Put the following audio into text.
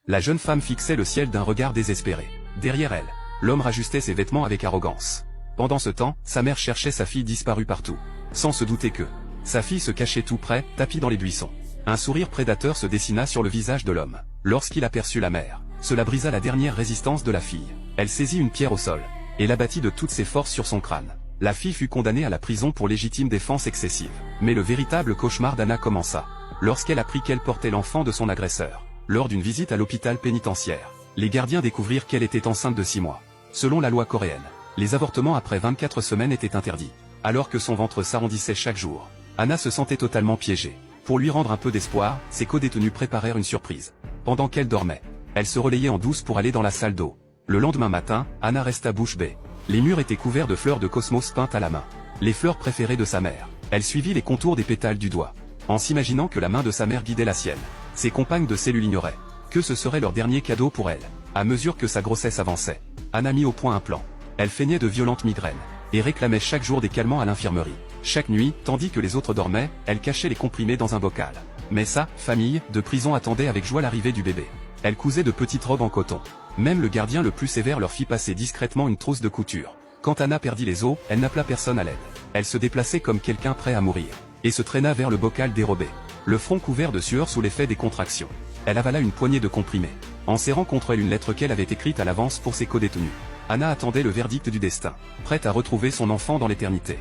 La jeune femme fixait le ciel d'un regard désespéré. Derrière elle, l'homme rajustait ses vêtements avec arrogance. Pendant ce temps, sa mère cherchait sa fille disparue partout, sans se douter que sa fille se cachait tout près, tapie dans les buissons. Un sourire prédateur se dessina sur le visage de l'homme. Lorsqu'il aperçut la mère, cela brisa la dernière résistance de la fille. Elle saisit une pierre au sol, et l'abattit de toutes ses forces sur son crâne. La fille fut condamnée à la prison pour légitime défense excessive. Mais le véritable cauchemar d'Anna commença, lorsqu'elle apprit qu'elle portait l'enfant de son agresseur. Lors d'une visite à l'hôpital pénitentiaire, les gardiens découvrirent qu'elle était enceinte de 6 mois. Selon la loi coréenne, les avortements après 24 semaines étaient interdits. Alors que son ventre s'arrondissait chaque jour, Anna se sentait totalement piégée. Pour lui rendre un peu d'espoir, ses co-détenus préparèrent une surprise. Pendant qu'elle dormait, elle se relayait en douce pour aller dans la salle d'eau. Le lendemain matin, Anna resta bouche bée. Les murs étaient couverts de fleurs de cosmos peintes à la main. Les fleurs préférées de sa mère. Elle suivit les contours des pétales du doigt, en s'imaginant que la main de sa mère guidait la sienne. Ses compagnes de cellule ignoraient que ce serait leur dernier cadeau pour elle. À mesure que sa grossesse avançait, Anna mit au point un plan. Elle feignait de violentes migraines, et réclamait chaque jour des calmants à l'infirmerie. Chaque nuit, tandis que les autres dormaient, elle cachait les comprimés dans un bocal. Mais sa famille de prison attendait avec joie l'arrivée du bébé. Elle cousait de petites robes en coton. Même le gardien le plus sévère leur fit passer discrètement une trousse de couture. Quand Anna perdit les os, elle n'appela personne à l'aide. Elle se déplaçait comme quelqu'un prêt à mourir, et se traîna vers le bocal dérobé, le front couvert de sueur sous l'effet des contractions. Elle avala une poignée de comprimés, en serrant contre elle une lettre qu'elle avait écrite à l'avance pour ses co-détenus. Anna attendait le verdict du destin, prête à retrouver son enfant dans l'éternité.